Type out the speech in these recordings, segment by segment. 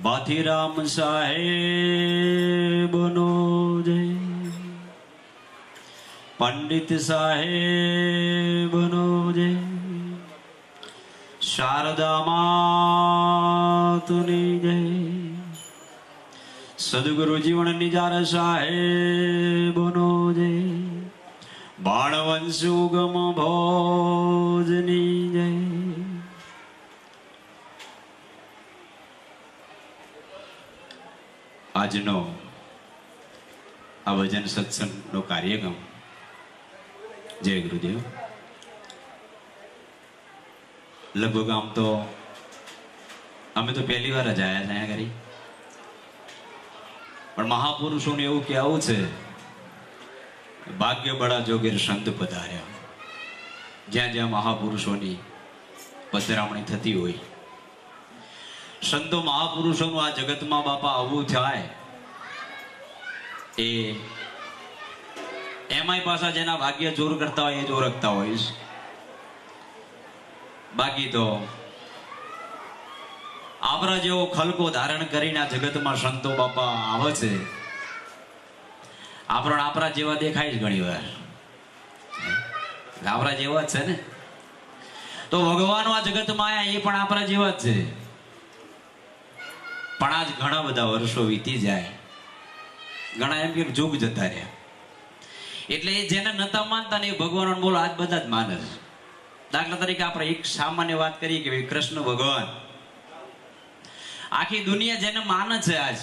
બાથીરામ સાહેબનો જય, પંડિત સાહેબનો જય, શારદા માતુની જય, સદગુરુ જીવન નિજાર સાહેબનો જય, બાણવંશ ઉગમ ભોજની જય. આજનો આ ભજન સત્સંગનો કાર્યક્રમ, જય ગુરુદેવ. લગભગ આમ તો અમે તો પહેલી વાર જ આવ્યા છે અહીંયા કરી, પણ મહાપુરુષોને એવું કહેવું છે, ભાગ્ય બળા જોગીર સંત પધાર્યા. જ્યાં જ્યાં મહાપુરુષોની પધરામણી થતી હોય, સંતો મહાપુરુષોનું આ જગતમાં બાપા આવું થાય, એ એમાંય પાછા જેના ભાગ્ય જોર કરતા હોય એ જોર રખતા હોય. બાકી તો આપણા જેવો ખલકો ધારણ કરીને આ જગતમાં સંતો બાપા આવે છે, આપણા જેવા દેખાય જ ઘણી વાર, આપણા જેવા જ છે ને. તો ભગવાન આ જગતમાં આયા એ પણ આપણા જેવા જ છે, પણ આજ ઘણા બધા વર્ષો વીતી જાય, ઘણા એમ કે જોગ જતા રહ્યા, એટલે એ જેને નતા માનતા ને એ ભગવાન બોલો આજ બધા જ માને છે. દાખલા તરીકે આપણે એક સામાન્ય વાત કરીએ કે કૃષ્ણ ભગવાન આખી દુનિયા જેને માને છે, આજ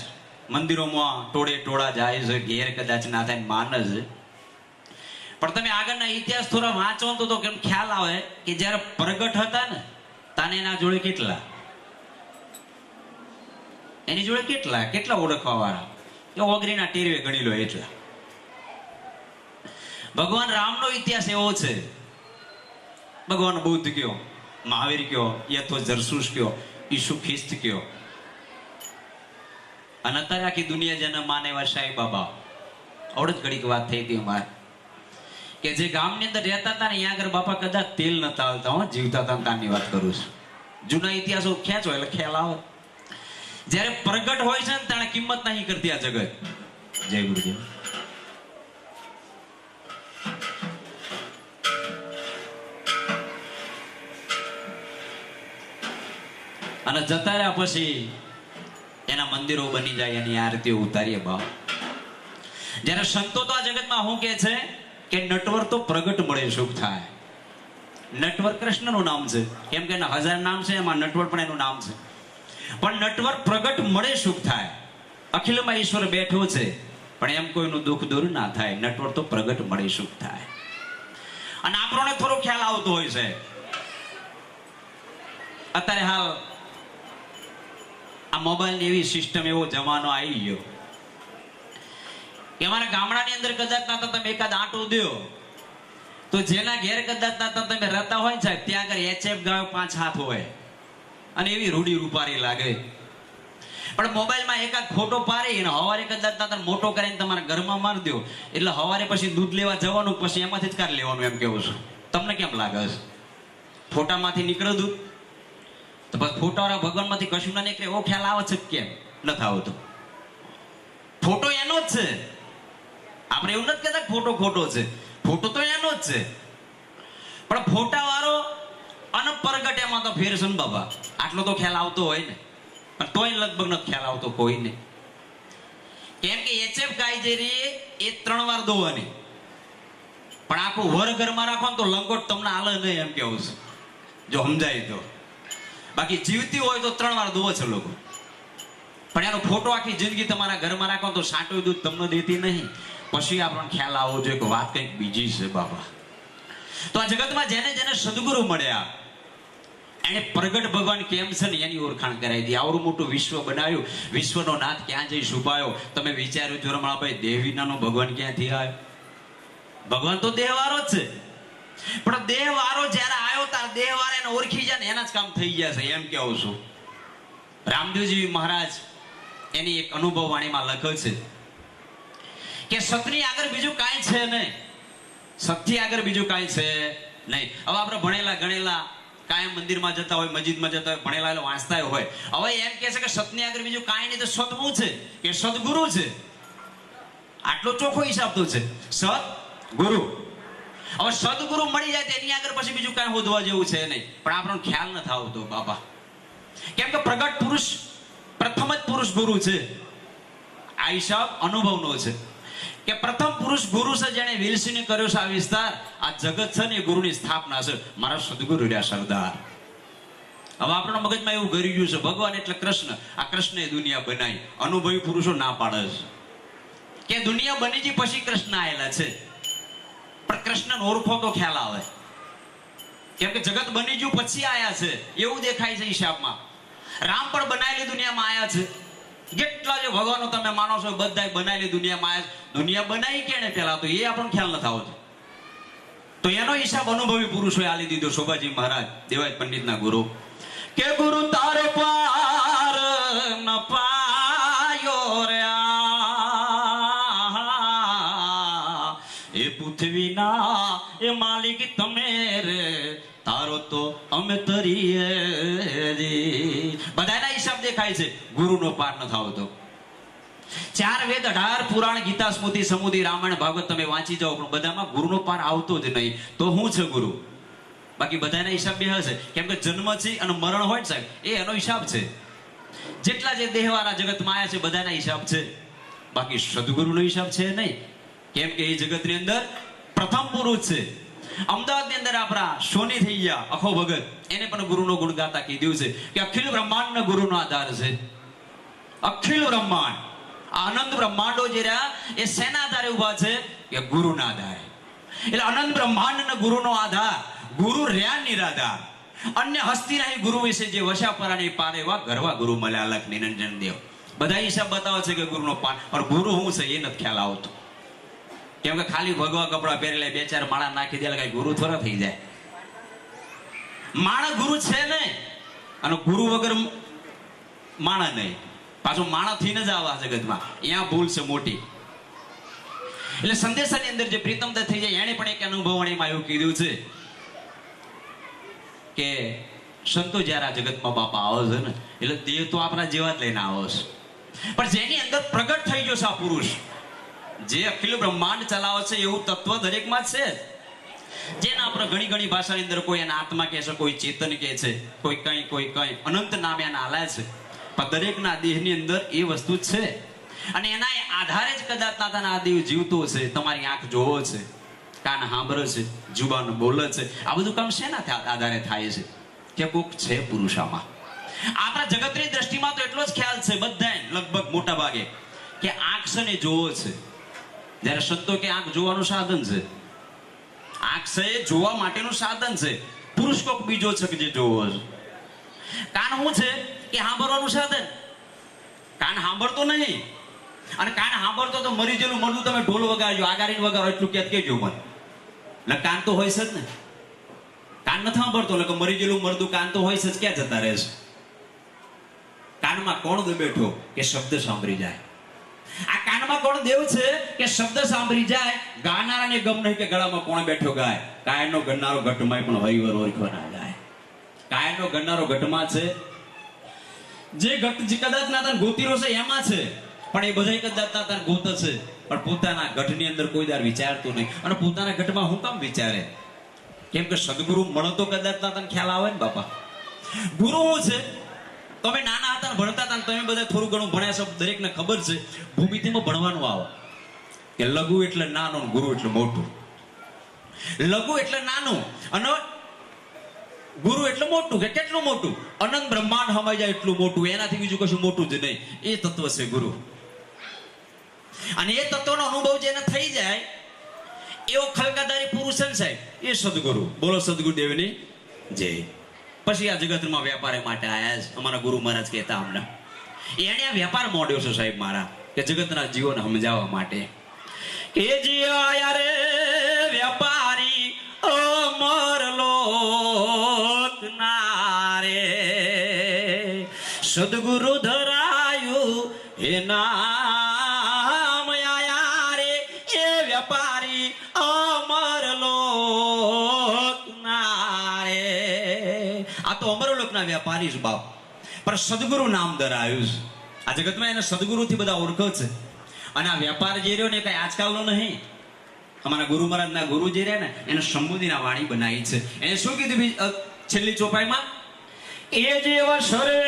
મંદિરોમાં ટોળે ટોળા જાય છે, ઘેર કદાચ ના થાય માને છે, પણ તમે આગળના ઇતિહાસ થોડા વાંચો તો કેમ ખ્યાલ આવે કે જયારે પ્રગટ હતા ને તાને એના જોડે કેટલા, એની જોડે કેટલા ઓળખવા વાળા, કે ઓગરીના ટીરવે ગણી લો એટલા. ભગવાન રામનો ઇતિહાસ એવો છે, ભગવાન બુદ્ધ કયો, મહાવીર કયો, યથો જરસુસ કયો, ઈસુ ખ્રિસ્ત કયો, અને અત્યારે આખી દુનિયા જેને માને એવા સાંઈ બાબા. આવડે જ ઘડીક વાત થઈ હતી અમારે કે જે ગામની અંદર રહેતા હતા ને અહીંયા આગળ બાપા કદાચ તેલ નતા આવતા, હું જીવતા હતા તારની વાત કરું છું. જૂના ઇતિહાસો ખેંચો એટલે ખ્યાલ આવે. જયારે પ્રગટ હોય છે ને ત્યારે કિંમત નહીં કરતી આ જગત. જય ગુરુદેવ. અને જતા રહ્યા પછી એના મંદિરો બની જાય, એની આરતીઓ ઉતારીએ બા. જયારે સંતો તો આ જગતમાં શું કે છે કે નટવર તો પ્રગટ મળે સુખ થાય. નટવર કૃષ્ણનું નામ છે, કેમ કે એના 1000 નામ છે, એમાં નટવર પણ એનું નામ છે. પણ નટવર પ્રગટ મળે સુખ થાય. અખિલમાં ઈશ્વર બેઠો છે, પણ એમ કોઈનું દુઃખ દૂર ના થાય. નટવર તો પ્રગટ મળે સુખ થાય. અને આપણને થોડો ખ્યાલ આવતો હોય છે. અત્યારે હાલ આ મોબાઈલ ની એવી સિસ્ટમ, એવો જમાનો આવી ગયો કે અમારા ગામડાની અંદર કદાચ ના તો તમે એકાદ આંટો દો તો જેના ઘેર કદાચ ના તો તમે રહેતા હોય ને સાહેબ, ત્યાં આગળ HF ગાયો 5 હાથ હોય અને એવી રૂડી રૂપારી લાગે. પણ મોબાઈલમાં એકાદ ફોટો પાડી અને હવારે કદાચ ના મોટો કરીને તમારા ઘરમાં મારી દો, એટલે હવારે પછી દૂધ લેવા જવાનું, પછી એમાંથી જ કાર લેવાનું, એમ કેવું છું. તમને કેમ લાગે છે? ફોટામાંથી નીકળે દૂધ તો પછી ફોટાવાળા ભગવાન માંથી કશું ના નીકળે એવો ખ્યાલ આવે છે? કેમ નથી આવતો? ફોટો એનો જ છે. આપણે એવું નથી કહેતા ફોટો ખોટો છે, ફોટો તો એનો જ છે, પણ ફોટા વાળો અને પ્રગટ એમાં તો ફેર છે ને બાબા. આટલો તો ખ્યાલ આવતો હોય ને, પણ તોય લગભગ નથી ખ્યાલ આવતો કોઈને. કેમ કે HF ગાય જે રહી એ 3 વાર દોવાની, પણ આખું વર ઘરમાં રાખો ને તો લંગોટ તમને હાલે નહીં, એમ કેવું છે, જો સમજાય તો. બાકી જીવતી હોય તો 3 વાર દોવે છે લોકો, પણ એનો ફોટો આખી જિંદગી તમારા ઘરમાં રાખો તો સાટું દૂધ તમને દેતી નહીં. પછી આપણને ખ્યાલ આવવો જોઈએ કે વાત કંઈક બીજી છે બાબા. તો આ જગતમાં જેને જેને સદગુરુ મળ્યા એને પ્રગટ ભગવાન કેમ છે ને એની ઓળખાણ કરાવી દી. આવડું મોટું વિશ્વ બનાવ્યું, વિશ્વનો નાથ ક્યાં જઈ છુપાયો? તમે વિચાર્યું જો રમણાભાઈ, દેહ વિનાનો ભગવાન ક્યાંથી આવ્યો? ભગવાન તો દેહવારો જ છે, પણ દેહવારો જયારે આવ્યો ત્યારે દેહવારો એને ઓળખી જાય ને એના જ કામ થઈ ગયા છે, એમ કેવું છું. રામદેવજી મહારાજ એની એક અનુભવ વાણીમાં લખે છે કે સતની આગળ બીજું કાંઈ છે નહીં, સતથી આગળ બીજું કાંઈ છે નહીં. હવે આપણે ભણેલા ગણેલા કાયમ મંદિરમાં જતા હોય, મસ્જિદમાં જતા હોય, ભણેલા વાંચતા હોય. હવે એમ કહે છે કે સતની આગળ બીજું કાંઈ નહીં, તો સત શું છે કે સદગુરુ છે. આટલો ચોખ્ખો હિસાબ તો છે, સદગુરુ. હવે સદગુરુ મળી જાય તેની આગળ પછી બીજું કાંઈ શોધવા જેવું છે નહીં. પણ આપણને ખ્યાલ નથી આવતો બાપા, કેમ કે પ્રગટ પુરુષ પ્રથમ જ પુરુષ ગુરુ છે. આ હિસાબ અનુભવનો છે કે પ્રથમ પુરુષ ગુરુ છે, જેને વિલસીને કર્યો છે આ વિસ્તાર, આ જગત છે ને એ ગુરુની સ્થાપના છે. મારા સદગુરુ રહ્યા સરદાર. હવે આપણા મગજમાં એવું ઘરી ગયું છે ભગવાન એટલે કૃષ્ણ, આ કૃષ્ણએ દુનિયા બનાવી. અનુભવી પુરુષો ના પાડે છે કે દુનિયા બની ગઈ પછી કૃષ્ણ આયેલા છે. પણ કૃષ્ણને ઓળખો તો ખ્યાલ આવે, કેમ કે જગત બની ગયું પછી આયા છે એવું દેખાય છે હિસાબમાં. રામ પણ બનાયેલી દુનિયામાં આયા છે. જેટલા જે ભગવાનો તમે માનો છો બધા બનાયેલી દુનિયામાં આયા છે. દુનિયા બનાવી કેને પેલા, તો એ આપણને ખ્યાલ નથી આવતો. તો એનો હિસાબ અનુભવી પુરુષોએ આલી દીધો. શોભાજી મહારાજ દેવાય પંડિતના ગુરુ કે ગુરુ તારો પાર ન પાયો રે, એ પૃથ્વીના એ માલિક તમે રે, તારો તો અમે તરીએ. બધાના હિસાબ દેખાય છે, ગુરુનો પાર ન આવતો. 4 વેદ 18 પુરાણ ગીતા સ્મૃતિ સમુદ્રી રામાયણ ભાગવત તમે વાંચી જાઓ, પણ બધામાં ગુરુનો પાર આવતો જ નહીં. તો શું છે ગુરુ? બાકી બધાના હિસાબ બે હશે, કેમ કે જન્મ છે અને મરણ હોય ને સાહેબ, એ એનો હિસાબ છે. જેટલા જે દેહવાળા જગતમાં આવ્યા છે બધાના હિસાબ છે. બાકી સદગુરુનો હિસાબ છે નહીં, કેમ કે એ જગતની અંદર પ્રથમ પુરુષ છે. અમદાવાદની અંદર આપણા સોની થઈ ગયા અખો ભગત, એને પણ ગુરુનો ગુણ ગાતા કીધું છે કે અખિલ બ્રહ્માંડ ગુરુનો આધાર છે. અખિલ બ્રહ્માંડ, અનંત બ્રહ્માંડો જે રહ્યા એ શેના આધારે ઉભા છે કે ગુરુના આધારે. એટલે અનંત બ્રહ્માંડ ગુરુનો આધાર, ગુરુ રહ્યા નિરાધાર. અન્ય હસ્તી નહીં ગુરુ વિશે, જે વશા પરાની પારે વા ગરવા ગુરુ મળ્યા લખ નિરંજન દેવ. બધા હિસાબ બતાવે છે કે ગુરુનો પાન, પણ ગુરુ શું છે એ નથી ખ્યાલ આવતો. કેમ કે ખાલી ભગવા કપડા પહેરેલા 2-4 માળા નાખી દે કઈ ગુરુ થોડા થઈ જાય. માણસ ગુરુ છે નહીં, અને ગુરુ વગર માણસ નહીં. પાછું માણસ થઈને જ આવા જગતમાં, અહીંયા ભૂલ છે મોટી. એટલે સંદેશાની અંદર જે પ્રીતમદા થઈ જાય એને પણ એક અનુભવણીમાં એવું કીધું છે કે સંતો જયારે આ જગતમાં બાપા આવે છે ને, એટલે દેહ તો આપણા જેવા જ લઈને આવે છે, પણ જેની અંદર પ્રગટ થઈ ગયો છે આ પુરુષ, જે અખિલ બ્રહ્માંડ ચલાવે છે એવું તત્વ દરેકમાં છે. જેના આપણે ઘણી ભાષાની અંદર કોઈ એના આત્મા કહે છે, કોઈ ચેતન કહે છે, કોઈ કઈ અનંત નામ એના આલાય છે. પણ દરેકના દેહની અંદર એ વસ્તુ છે, અને એના આધારે જ કદાચ તાતાના આ દેહ જીવતો છે. તમારી આંખ જોવો છે, કાન સાંભળે છે, જુબાન બોલે છે. આ બધું કામ શેના આધારે થાય છે કે કોક છે પુરુષામાં. આપણા જગતની દ્રષ્ટિમાં તો એટલો જ ખ્યાલ છે બધાય લગભગ મોટા ભાગે કે આંખ છે ને જોવો છે. જ્યારે સંતો કે આંખ જોવાનું સાધન છે, આંખ છે એ જોવા માટેનું સાધન છે. પુરુષ કોક બીજો છે કે જે જોવો છે. કાન શું છે કે સાંભળવાનું સાધન. કાન સાંભળતો નહીં, અને કાન સાંભળતો તો મરી ગયેલું મરદું તમે ઢોલ વગાડજો, આગારીને વગાડો એટલું ક્યાંક કહેજો મને. એટલે કાન તો હોય છે જ ને. કાન નથી સાંભળતો એટલે મરી ગયેલું મરદું કાન તો હોય છે જ, ક્યાં જતા રહે છે? કાનમાં કોણ બેઠો કે શબ્દ સાંભળી જાય. આ કાનમાં કોણ દેવ છે કે શબ્દ સાંભળી જાય. ગાનારાને ગમ નહીં કે ગળામાં કોણ બેઠો ગાય. કાયનો ગણનારો ઘટમાં પણ હરિવર ઓળખો ના ગાય. કાયનો ગણનારો ઘટમાં છે, જે ઘટ કદાચ ના તને ગોતીરો છે એમાં છે, પણ એ બધા કદાચ ના તને ગોત છે, પણ પોતાના ઘટની અંદર કોઈ દર વિચારતું નહીં. અને પોતાના ઘટમાં હું કામ વિચારે? કેમ કે સદગુરુ મળો તો કદાચ ના તને ખ્યાલ આવે ને બાપા. ગુરુ શું છે? તમે નાના હતા ભણતા હતા, તમે બધા થોડું ઘણું ભણ્યા છો, દરેકને ખબર છે. ભૂમિતિમાં ભણવાનું આવે કે લઘુ એટલે નાનું, ગુરુ એટલે મોટું. લઘુ એટલે નાનું અને ગુરુ એટલે મોટું. કે કેટલું મોટું? અનંત બ્રહ્માંડ હમાઈ જાય એટલું મોટું, એનાથી બીજું કશું મોટું જ નહીં. એ તત્વ છે ગુરુ. અને એ તત્વનો અનુભવ જેને થઈ જાય એવો ખલકાદારી પુરુષ છે સાહેબ, એ સદગુરુ. બોલો સદગુરુદેવની જય. પછી આ જગતમાં વેપારી માટે આયા છે અમારા ગુરુ મહારાજ કહેતા હમણાં. એને આ વેપાર મોડ્યો છે સાહેબ મારા, કે જગતના જીવન સમજાવવા માટે. કે જી આયા રે વેપારી અમર લોકના રે, સદગુરુ ધરાયું હે નામ આયા રે એ વેપારી અમર લોકના રે. તો અમરલોકના વેપારી જ બાપ, પણ સદગુરુ નામ ધરાયું છે. આ જગતમાં એને સદગુરુથી બધા ઓળખો છે. અને આ વેપાર જે રહ્યો ને કઈ આજકાલનો નહીં. અમારા ગુરુ મહારાજના ગુરુ જે રહ્યા ને એને સંબોધીના વાણી બનાવી છે. એને શું કીધું છેલ્લી ચોપાઈમાં? એ જેવ સરે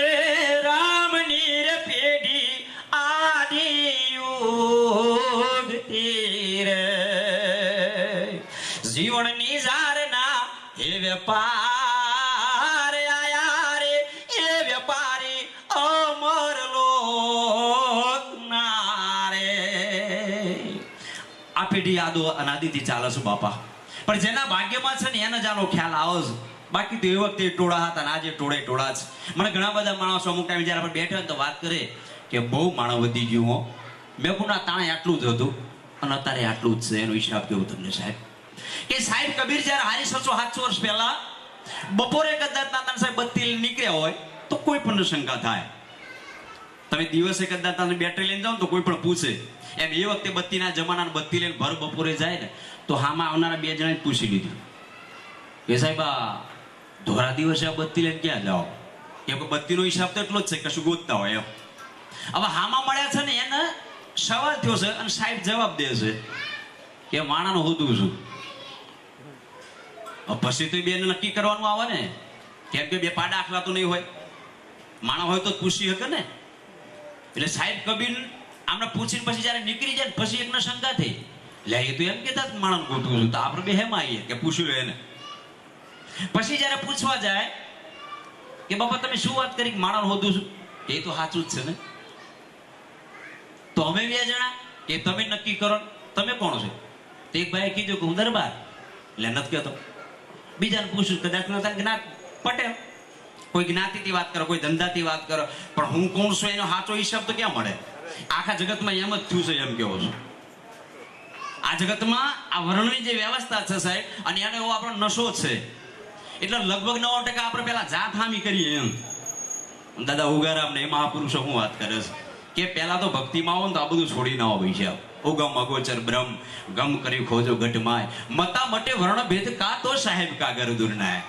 રામની રે પેઢી આદિ યુગ તીરે જીવનની ઝારના હે વેપાર આયા રે એ વેપારી અમર લોકના રે. આ પેઢી આદો અનાદિથી ચાલે છે બાપા, પણ જેના ભાગ્યમાં છે ને એને જ આનો ખ્યાલ આવે છે. બાકી તો એ વખતે ટોળા હતા ને આજે ટોળા છે. મને ઘણા બધા માણસો અમુક ટાઈમ જયારે આપણે બેઠા તો વાત કરે કે બહુ માણસ વધી ગયું હો. મેં ગુના તાણે આટલું જ હતું અને અત્યારે આટલું જ છે. એનો હિસાબ કેવું તમને સાહેબ? કે સાહેબ કબીર જયારે હારી 700 વર્ષ પહેલા બપોરે કદાચ નાતાન સાહેબ બત્તી નીકળ્યા હોય તો કોઈ પણ શંકા થાય. તમે દિવસે કદાચ તમે બેટરી લઈને જાઓ તો કોઈ પણ પૂછે. એમ એ વખતે બત્તીના જમાનાને બત્તી લઈને ભર બપોરે જાય ને તો હામાં આવનારા 2 જણાને પૂછી લીધું કે સાહેબ આ ધોરા દિવસે આ બત્તી લઈને ક્યાં જાઓ? કે બત્તીનો હિસાબ તો એટલો જ છે, કશું ગોતતા હોય એમ. હવે હામાં મળ્યા છે ને એને સવાલ થયો છે અને સાહેબ જવાબ દે છે કે માણાનું હોતું છું. પછી તો બેને નક્કી કરવાનું આવે ને, કેમ કે બે પાડા આખલા તો નહીં હોય. માણા હોય તો પૂછી શકે ને. એટલે સાહેબ કબીર આમને પૂછીને પછી જયારે નીકળી જાય પછી એકને શંકા થઈ, લે એ તો એમ કેતા માણસ ગોતું છું, તો આપણે બે હેમાં આવીએ કે પૂછી લો એને. પછી જયારે પૂછવા જાય કે બાપા તમે શું વાત કરી માણસ હોતું છું, એ તો સાચું જ છે ને. તો અમે 2 જણા કે તમે નક્કી કરો તમે કોણ છો? તો એક ભાઈએ કીધું કે હું દરબાર. એટલે નથી કહેતો. બીજાને પૂછ્યું કદાચ જ્ઞાત પટેલ, કોઈ જ્ઞાતિથી વાત કરો, કોઈ ધંધાથી વાત કરો, પણ હું કોણ છું એનો સાચો હિસાબ તો ક્યાં મળે? આખા જગતમાં એમ જ થયું છે એમ કેવો છું. આ જગતમાં આ વર્ણની જે વ્યવસ્થા છે સાહેબ, અને એનો એવો આપણો નશો છે. એટલે લગભગ 9% આપણે પેલા જાત હામી કરીએ એમ. દાદા ઉગારામ ને એ મહાપુરુષો શું વાત કરે છે કે પેલા તો ભક્તિમાં આવો ને તો આ બધું છોડી ના આવો છે. ઉગમ અગોચર બ્રહ્મ ગમ કરી ખોજો ઘટમાય મતા મટે વર્ણ ભેદ કા તો સાહેબ કાગર દુરનાય.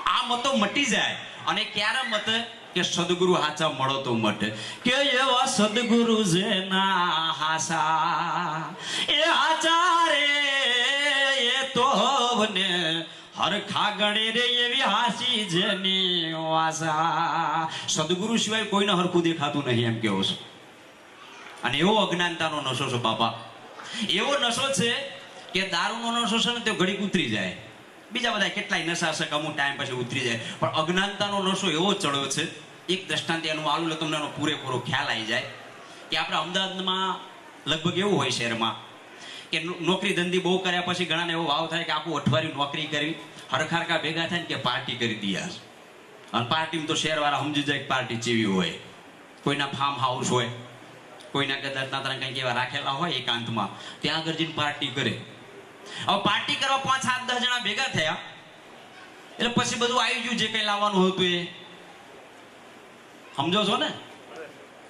આ મતો મટી જાય અને ક્યારે મતે કે સદગુરુ હાચા મળો તો મટે. કે એવા સદગુરુ જેના હાસા એ હાચા રે એ તો ને હરખા ગણે રે એવી હાસી જેની વાસા. સદગુરુ સિવાય કોઈને હરખું દેખાતું નહીં એમ કેવો છે. અને એવો અજ્ઞાનતાનો નશો છે બાપા. એવો નશો છે કે દારૂનો નશો છે ને તે ઘડીક ઉતરી જાય. બીજા બધા કેટલાય નશા છે કે અમુક ટાઈમ પછી ઉતરી જાય, પણ અજ્ઞાનતાનો નશો એવો ચડ્યો છે. એક દ્રષ્ટાંત એનું આલું એટલે તમને એનો પૂરેપૂરો ખ્યાલ આવી જાય કે આપણે અમદાવાદમાં લગભગ એવું હોય શહેરમાં કે નોકરી ધંધી બહુ કર્યા પછી ઘણાને એવો ભાવ થાય કે આખું અઠવાડિયું નોકરી કરી હરખારકા ભેગા થાય ને કે પાર્ટી કરી દઈએ. અને પાર્ટીમાં તો શહેરવાળા સમજી જાય કે પાર્ટી ચેવી હોય. કોઈના ફાર્મ હાઉસ હોય, કોઈના કદાચ નાતના કંઈક એવા રાખેલા હોય એકાંતમાં, ત્યાં આગળ જઈને પાર્ટી કરે. હવે પાર્ટી કરવા 5, 7, 10 જણા ભેગા થયા એટલે પછી બધું આવી ગયું જે કંઈ લાવવાનું હતું એ. સમજો છો ને?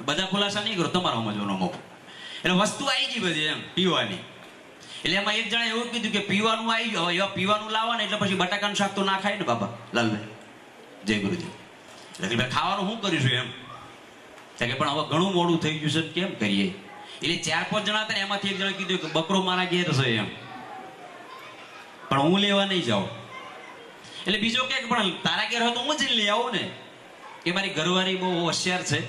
બધા ખુલાસા નહીં કરો, તમારો સમજવાનો મોકો. એટલે વસ્તુ આવી ગઈ બધી એમ પીવાની. એટલે એમાં એક જણા એવું કીધું કે પીવાનું આવી ગયું, હવે પીવાનું લાવવાનું એટલે પછી બટાકાનું શાક તો ના ખાય ને બાબા લાલભાઈ, જય ગુરુજી. એટલે ભાઈ ખાવાનું શું કરીશું એમ કે પણ હવે ઘણું મોડું થઈ ગયું છે કેમ કરીએ? એટલે 4-5 જણા હતા ને એમાંથી એક જણા કીધું કે બકરો મારા ઘેર છે એમ, પણ હું લેવા નહીં જાઉં. એટલે બીજો કે પણ તારા ઘેર હોય તો હું જ લઈ આવું ને. એ મારી ઘરવાળી બહુ હોશિયાર છે.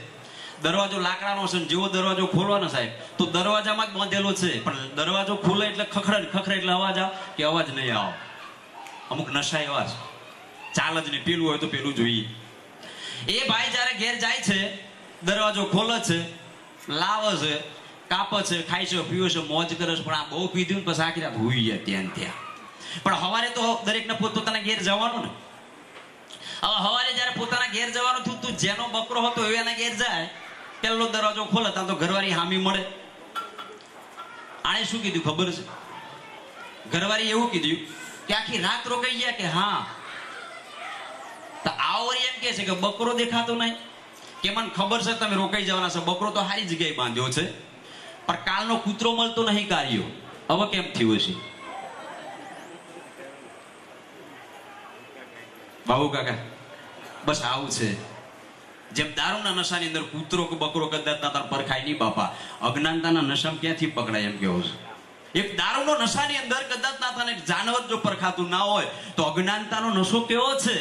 દરવાજો લાકડાનો છે, જેવો દરવાજો ખોલવાનો સાહેબ તો દરવાજામાં જ બાંધેલો છે, પણ દરવાજો ખુલે એટલે ખખડે ખખડે એટલે અવાજ આવે કે અવાજ નહીં આવે. અમુક નશા એવા છે, ચાલ જ નહીં, પેલું હોય તો પેલું જોઈએ. એ ભાઈ જયારે ઘેર જાય છે, દરવાજો ખોલે છે, લાવે છે, કાપે છે, ખાય છે, પીવે છે, મોજ કરે છે, પણ આ બહુ પીધું ને પછી આખી રાત હોઈ ગયા ત્યાં ત્યાં. પણ સવારે તો દરેકને પોતાના ઘેર જવાનું ને. હવે સવારે જયારે પોતાના ઘેર જવાનું થયું તું, જેનો બકરો હતો એના ઘેર જાય, પેલો દરવાજો ખોલે ત્યાં તો ઘરવાળી હામી મળે. આણે શું કીધું ખબર છે? ઘરવાળી એવું કીધું કે આખી રાત રોકાઈ ગયા કે હા. તો આવરી એમ કે છે કે બકરો દેખાતો નહીં. કે મને ખબર છે તમે રોકાઈ જવાના છો, બકરો તો સારી જગ્યાએ બાંધ્યો છે, પણ કાલનો કૂતરો મળતો નહીં કાર્યો. હવે કેમ થયું છે બાબુ કાકા? બસ આવું છે. જેમ દારૂના નશાની અંદર કૂતરો કે બકરો કદાચ ના પરખાય નહીં બાપા, અજ્ઞાનતાના નશામાં ક્યાંથી પકડાય એમ કેવું છે. એક દારૂનો નશાની અંદર કદાચ ના તને જાનવર જો પરખાતું ના હોય તો અજ્ઞાનતાનો નશો કેવો છે,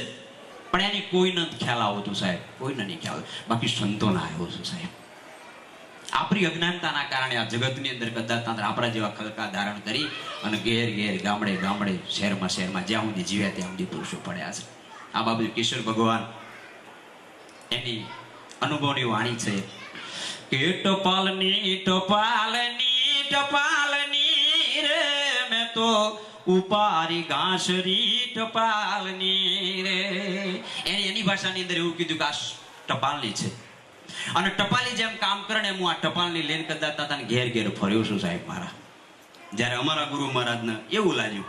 પણ એની કોઈને ખ્યાલ આવતું સાહેબ, કોઈને નહીં ખ્યાલ. બાકી સંતોને આવ્યો છે સાહેબ. આપણી અજ્ઞાનતાના કારણે આ જગતની અંદર કદાચ આપણા જેવા ખલકા ધારણ કરી અને ઘેર ઘેર ગામડે ગામડે શહેરમાં શહેરમાં જ્યાં સુધી જીવ્યા ત્યાં સુધી પુરુષો પડ્યા છે. આ બાબતે કિશોર ભગવાન એની અનુભવની વાણી છે કે ટપાલની ટપાલની ટપાલની રે મેં તો ઉપારી ઘાસરી ટપાલની રે. એની ભાષાની અંદર એવું કીધું કે આ ટપાલની છે અને ટપાલી જેમ કામ કરે ને હું આ ટપાલની લઈને કદાચ તાતાને ઘેર ઘેર ફર્યો છું સાહેબ મારા. જ્યારે અમારા ગુરુ મહારાજને એવું લાગ્યું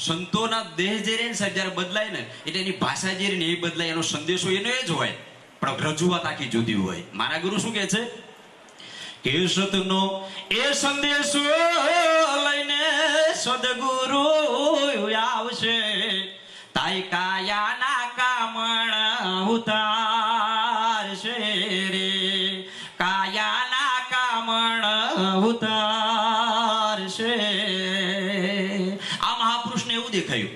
સંતોના દેહ જે રહે ને સાહેબ જ્યારે બદલાય ને એટલે એની ભાષા જે રહે ને એ બદલાય, એનો સંદેશો એનો એ જ હોય પણ રજૂઆત આખી જુદી હોય. મારા ગુરુ શું કહે છે કે સતનો એ સંદેશો લઈને સદગુરુ આવશે, તાઈ કાયાના કામણ ઉતારશે રે, કાયાના કામણ ઉતારશે. આ મહાપુરુષને એવું દેખાયું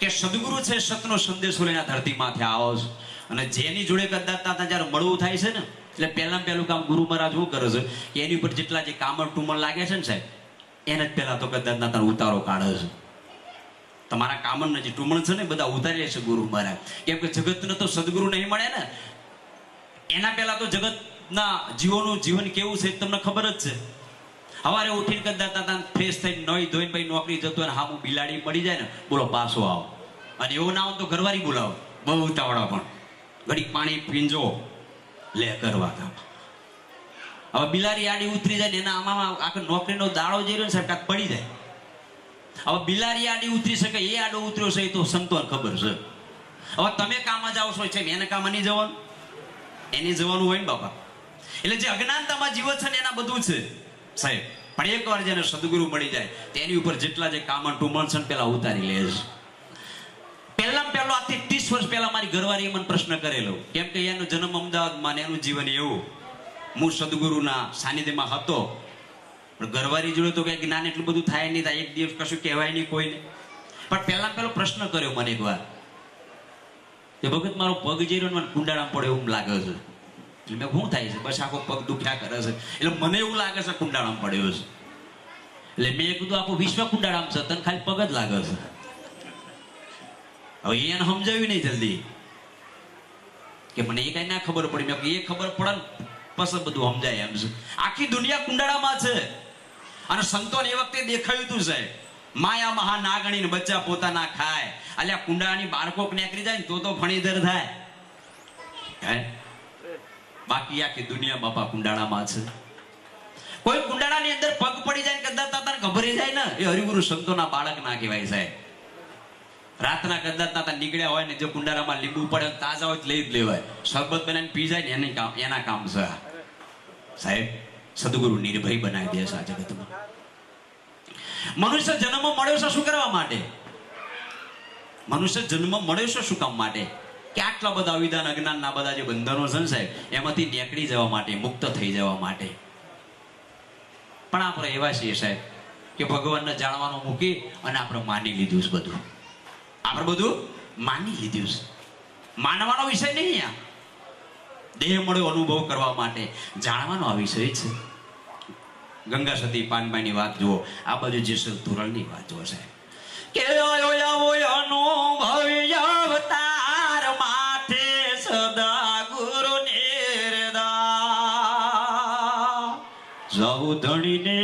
કે સદગુરુ છે, સતનો સંદેશો લઈને ધરતી માથે આવો છે અને જેની જોડે કદાચ જયારે મળવું થાય છે ને એટલે પહેલું કામ ગુરુ મહારાજ શું કરે છે કે એની ઉપર જેટલા જે કામણ ટુમણ લાગે છે ને સાહેબ એને જ પહેલા તો કદાચ ના ઉતારો કાઢે છે. તમારા કામણ જે ટુમણ છે ને બધા ઉતારી લે છે ગુરુ મહારાજ, કેમ કે જગતને તો સદગુરુ નહીં મળે ને. એના પહેલા તો જગતના જીવોનું જીવન કેવું છે તમને ખબર જ છે. સવારે ઉઠીને કદાચ ફ્રેશ થઈને નોઈ ધોઈને પછી નોકરી જતો હોય ને હા હું બિલાડી પડી જાય ને બોલો પાછો આવો, અને એવું ના હોય તો ઘરવાળી બોલાવો, બહુ ઉતાવળા પણ ઘડીક પાણી પીંજો લે કરવા કામ. હવે બિલાડી આડી ઉતરી જાય ને એના આમાં આખો નોકરીનો દાડો જે રહ્યો ને સાહેબ કાંક પડી જાય. હવે બિલાડી આડી ઉતરી શકે એ આડો ઉતર્યો છે એ તો સંતોને ખબર છે. હવે તમે કામ જાઓ છો છે એને કામ નહીં જવાનું, એને જવાનું હોય ને બાપા. એટલે જે અજ્ઞાનતામાં જીવ છે ને એના બધું છે સાહેબ, પણ એકવાર જેને સદગુરુ મળી જાય તેની ઉપર જેટલા જે કામણ ટુમણ છે પેલા ઉતારી લે છે. પહેલો આજથી 30 વર્ષ પહેલા મારી ઘરવાળીએ મને પ્રશ્ન કરેલો, કેમ કે એનો જન્મ અમદાવાદમાં ને એનું જીવન એવું, હું સદગુરુના સાનિધ્યમાં હતો પણ ઘરવાળી જોડે તો કઈ જ્ઞાન એટલું બધું થાય નહીં, થાય એક દિવસ કશું કહેવાય નહીં કોઈને. પણ પહેલો પ્રશ્ન કર્યો મને એકવાર કે ભગત મારો પગ જે રહ્યો મને કુંડાળામાં પડે એવું લાગે છે. એટલે મેં શું થાય છે, બસ આખો પગ દુખ્યા કરે છે એટલે મને એવું લાગે છે કુંડાળામાં પડ્યો છે. એટલે મેં કીધું આખું વિશ્વ કુંડાળામાં છે, તને ખાલી પગ જ લાગે છે. હવે એને સમજાવ્યું નહીં જલ્દી કે મને એ કઈ ના ખબર પડી. મેં એ ખબર પડે ને પછી બધું સમજાય એમ છે. આખી દુનિયા કુંડાળામાં છે અને સંતોને એ વખતે દેખાયું હતું સાહેબ, માયા મહા નાગણી ને બચ્ચા પોતાના ખાય. અલ્યા કુંડાળાની બાળકોક નીકળી જાય ને તો ફણીધર થાય હે. બાકી આખી દુનિયા બાપા કુંડાળામાં છે. કોઈ કુંડાળાની અંદર પગ પડી જાય ને કદાચ તાતાને ગભરી જાય ને એ હરિગુરુ સંતોના બાળક ના કહેવાય સાહેબ. રાતના કદાચ તાતા નીકળ્યા હોય ને જો કુંડાળામાં લીંબુ પડે તાજા હોય લઈ જ લેવાય, શરબત બનાવીને પી જાય ને એના કામ છે સાહેબ. સદગુરુ નિર્ભય બનાવી દે છે આ જગતમાં. મનુષ્ય જન્મ મળ્યો છે શું કરવા માટે? મનુષ્ય જન્મ મળ્યો છે શું કામ માટે? કે આટલા બધા અવિધાન અજ્ઞાનના બધા જે બંધનો છે ને સાહેબ એમાંથી નીકળી જવા માટે, મુક્ત થઈ જવા માટે. પણ આપણે એવા છીએ સાહેબ કે ભગવાનને જાણવાનું મૂકી અને આપણે માની લીધું છે બધું. આપણે બધું માની લીધું છે. માનવાનો વિષય નહીં, આ દેહ મળ્યો અનુભવ કરવા માટે જાણવાનો આ વિષય છે. ગંગા સતી પાનબાઈની વાત જુઓ, આ બાજુ જેસલ તોરલની વાત જુઓ સાહેબ કે અનુભવી અવતાર માથે સદા ગુરુ નિર્દા જાવું ધણીને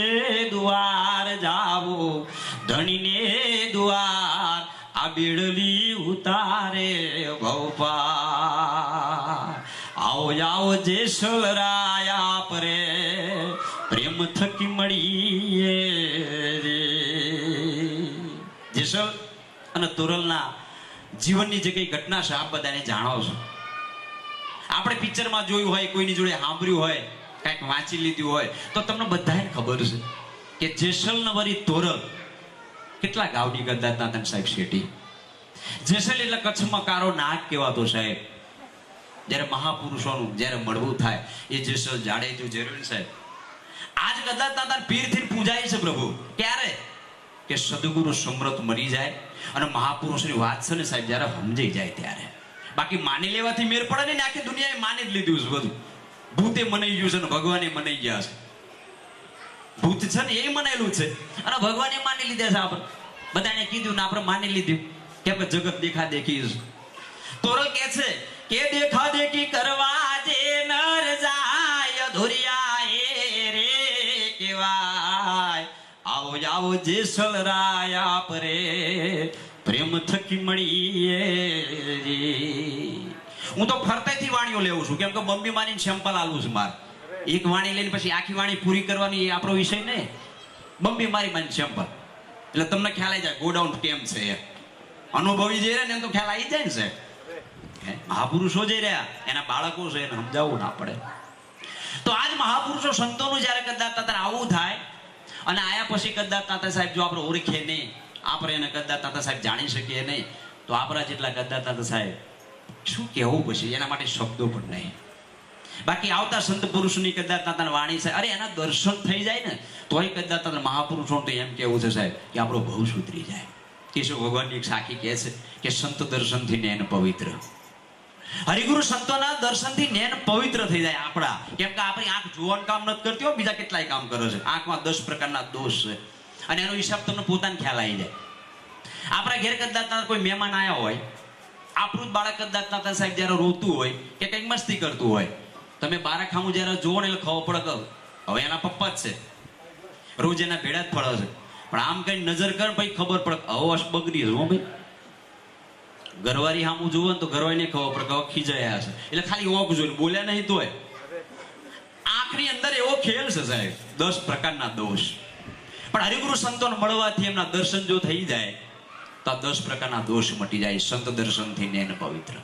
દ્વાર, જાવું ધણીને દ્વાર, આ બેડલી ઉતારે ભવપાર. આવો આવો જેસલ રાયા પરે પ્રેમ થકી મળીએ રે. જેસલ અને તોરલના જીવનની જે કઈ ઘટના છે આપ બધાને જાણો છો. આપણે પિક્ચરમાં જોયું હોય, કોઈની જોડે સાંભળ્યું હોય, કંઈક વાંચી લીધું હોય તો તમને બધાને ખબર છે કે જેસલ ને વરી તોરલ કેટલા ગાવડી ગદ્દાતા તન સાહેબ શેઠી. જેસલ એટલે કચ્છમાં કારો નાગ કહેવાતો સાહેબ. જ્યારે મહાપુરુષોનું જ્યારે મળવું થાય એ જેસલ જાડેજો જરૂર સાહેબ. આજ કદાચ તાર પીરથી પૂજાય છે પ્રભુ. ક્યારે? કે સદગુરુ સમૃત મરી જાય અને મહાપુરુષની વાત છે ને સાહેબ જ્યારે સમજાઈ જાય ત્યારે. બાકી માની લેવાથી મેર પડે ને, આખી દુનિયાએ માની જ લીધું છે બધું. ભૂતે મનાઈ ગયું છે ને ભગવાને મનાઈ ગયા છે. ભૂત છે ને એ મનાયેલું છે અને ભગવાને માની લીધા છે. આપણે બધાને કીધું ને આપણે માની લીધું કે જગત દેખા દેખી. તોરલ કે છે કે દેખા દેખી કરવા જે નર જાય ધોરિયા એ રે કેવાય. આવો આવો જેસલ રાયા પરે પ્રેમ થકી મળીએ. હું તો ફરતેથી વાણીઓ લેવું છું, કેમ કે બંબી માની સેમ્પલ આલું છું મારે. એક વાણી લઈને પછી આખી વાણી પૂરી કરવાની એ આપણો વિષય નહીં. બંબી મારી માની સેમ્પલ એટલે તમને ખ્યાલ આવી જાય ગોડાઉન કેમ છે. અનુભવી જે રહ્યા ને એમ તો ખ્યાલ આવી જાય ને છે. મહાપુરુષો જે રહ્યા એના બાળકો છે એને સમજાવવું ના પડે. તો આજ મહાપુરુષો સંતોનું જયારે કદાચ તાતા આવું થાય અને આયા પછી કદાચ તાતા સાહેબ જો આપણે ઓળખીએ નહીં, આપણે એને કદાચ તાતા સાહેબ જાણી શકીએ નહીં, તો આપણા જેટલા કદાચ તાતા સાહેબ શું કહેવું પછી એના માટે શબ્દો પણ નહીં. બાકી આવતા સંત પુરુષની કદાચ તાતા વાણી છે, અરે એના દર્શન થઈ જાય ને તોય કદાચ તાતા મહાપુરુષો તો એમ કેવું છે સાહેબ કે આપણો ભવ સુધરી જાય. કેશવ ભગવાનની એક સાખી કહે છે કે સંત દર્શનથી નૈન પવિત્ર. હરિગુરુ સંતોના દર્શનથી નૈન પવિત્ર થઈ જાય આપણા. કેમ કે આપણી આંખ જોવાનું કામ નથી કરતી હો, બીજા કેટલાય કામ કરે છે. આંખમાં 10 પ્રકારના દોષ છે અને એનો હિસાબ તમને પોતાને ખ્યાલ આવી જાય. આપણા ઘેર કદાચ કોઈ મહેમાન આવ્યા હોય, આપણું જ બાળક કદાચ તાતા સાહેબ જયારે રોતું હોય કે કંઈક મસ્તી કરતું હોય, તમે બારાખામું જયારે જોવો ને એટલે ખબર પડે હવે એના પપ્પા જ છે, રોજ એના ભેડા જ ફળે છે. પણ આમ કઈ નજર કર ભાઈ ખબર પડે અવશ બગડી છે. ભાઈ ઘરવાળી સામું જુઓ ને તો ઘરવાળીને ખબર પડે કે ખીજાયા છે, એટલે ખાલી ઓક જોઈને બોલ્યા નહીં તોય આંખની અંદર એવો ખેલ છે સાહેબ, 10 પ્રકારના દોષ. પણ હરિગુરુ સંતોને મળવાથી એમના દર્શન જો થઈ જાય તો આ 10 પ્રકારના દોષ મટી જાય. સંત દર્શનથી નૈન પવિત્ર.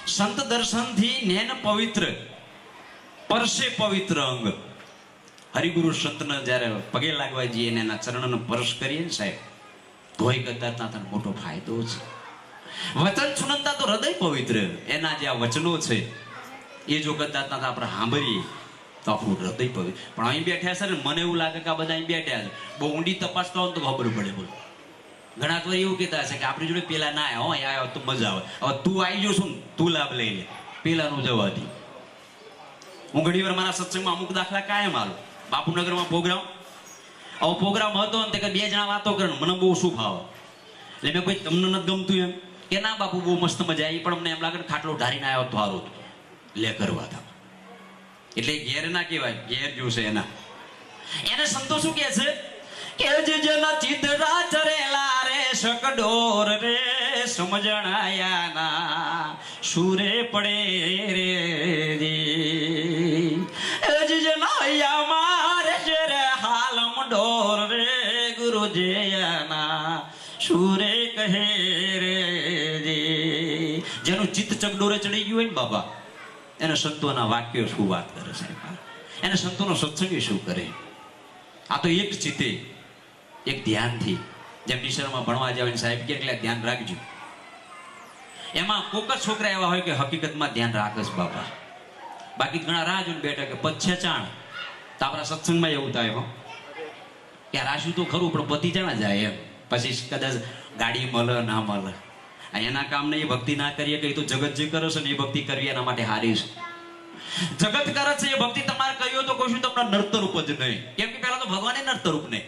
સંત દર્શનથી નૈન પવિત્ર, પરસે પવિત્ર અંગ. હરિગુરુ સંતને જયારે પગે લાગવા જઈએ અને એના ચરણનો સ્પર્શ કરીએ ને સાહેબ તોય કદાચ તાતાનો મોટો ફાયદો છે. વચન સુનંતા તો હૃદય પવિત્ર. એના જે આ વચનો છે એ જો કદાચ તાતા આપણે સાંભળીએ તો આપણું હૃદય પવિત્ર. પણ અહીં બેઠા છે ને મને એવું લાગે કે આ બધા અહીં બેઠા છે, બહુ ઊંડી તપાસ કરો તો ખબર પડે. બોલો ઘણા તો એવું કહેતા હશે કે આપણી જોડે પેલા ના આવ્યા હોય, આવ્યો તો મજા આવે. હવે તું આવી ગયો છું ને તું લાભ લઈ લે, પેલાનું જવાથી. હું ઘણી વાર મારા સત્સંગમાં અમુક દાખલા કાયમ આલું. બાપુનગરમાં પ્રોગ્રામ હતો ને તે 2 જણા વાતો કરે મને બહુ શું ફાવે. એટલે મેં કોઈ તમને નથી ગમતું એમ કે ના બાપુ બહુ મસ્ત મજા આવી, પણ અમને એમ લાગે ખાટલો ઢારીને આવ્યો તો સારું લે કરવા હતા. એટલે ઘેર ના કહેવાય, ઘેર જોશે એના. એને સંતો શું કહે છે કે જેના ચિતરા ચરેલા રે શકડોર રે સમજણાયા ના સુરે પડે રે જેના મારે રે હાલમ ડોર રે ગુરુ જયના સુરે કહે રે. જેનું ચિત્ત ચકડોરે ચડી ગયું હોય ને બાબા, એને સંતોના વાક્યો શું વાત કરે છે, એને સંતોનો સત્સંગ શું કરે. આ તો એક ચિત્તે એક ધ્યાનથી, જેમ નિસર્ગમાં ભણવા જાવ સાહેબ કે એટલે ધ્યાન રાખજો. એમાં કોક જ છોકરા એવા હોય કે હકીકતમાં ધ્યાન રાખે છે બાપા. બાકી ઘણા રાહ જોઈને બેઠા કે પચ્છે ચાણ. તો આપણા સત્સંગમાં એવું થાય હો કે રાશું તો ખરું પણ પતિ ચાણા જાય એમ. પછી કદાચ ગાડી મળે ના મળે, એના કામને એ ભક્તિ ના કરીએ કે એ તો જગત જે કરે છે ને એ ભક્તિ કરવી એના માટે હારી છે. જગત કરે છે એ ભક્તિ તમારે કહ્યું તો કોઈ તમને નર્તરૂપ જ નહીં. કેમ કે પેલા તો ભગવાન એ નર્તરૂપ નહીં.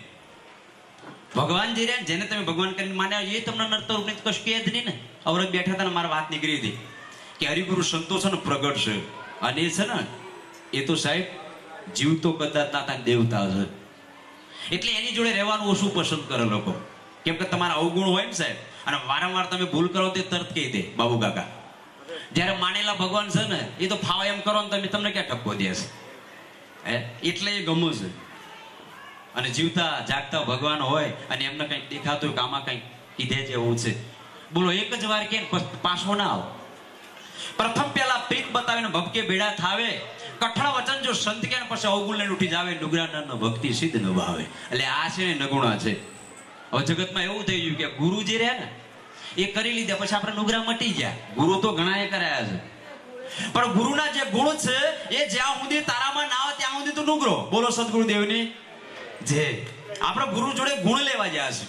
ભગવાન જે રહ્યા જેને તમે ભગવાન કરીને માન્યા એ તમને નર્તરૂપ નહીં કશું કહે જ નહીં ને. અવરત બેઠા હતા ને મારા વાત નીકળી હતી કે હરિગુરુ સંતો છે ને પ્રગટ છે અને એ છે ને એ તો સાહેબ જીવતો કદાચ તાતા દેવતા છે. એટલે એની જોડે રહેવાનું ઓછું પસંદ કરે લોકો. કેમ કે તમારા અવગુણ હોય ને સાહેબ અને વારંવાર તમે ભૂલ કરો તે તરત કહી દે બાબુ કાકા. જયારે માનેલા ભગવાન છે ને એ તો ફાવ એમ કરો ને તમને ક્યાં ઠપકો દેશે હે. એટલે એ ગમું છે. અને જીવતા જાગતા ભગવાન હોય અને એમને કંઈક દેખાતું હોય કે આમાં કંઈક કીધે જેવું છે, બોલો એક જ વાર કે પાછો ના આવો. પ્રથમ પેલા પ્રીત બતાવીને ભક્કે બેડા થાવે, કઠણ વચન જો સંત કે પછી અવગુણ લઈને ઉઠી જાવે, ડુગરા નર ભક્તિ સિદ્ધ ન ભાવે. એટલે આ છે ને નગુણા છે. હવે જગતમાં એવું થઈ ગયું કે ગુરુ જે રહ્યા ને એ કરી લીધા પછી આપણે નુગરા મટી ગયા. ગુરુ તો ઘણા એ કરાયા છે, પણ ગુરુના જે ગુણ છે એ જ્યાં સુધી તારામાં ના આવે ત્યાં સુધી તું નુગરો. બોલો સદગુરુદેવની જય. આપણે ગુરુ જોડે ગુણ લેવા ગયા છે,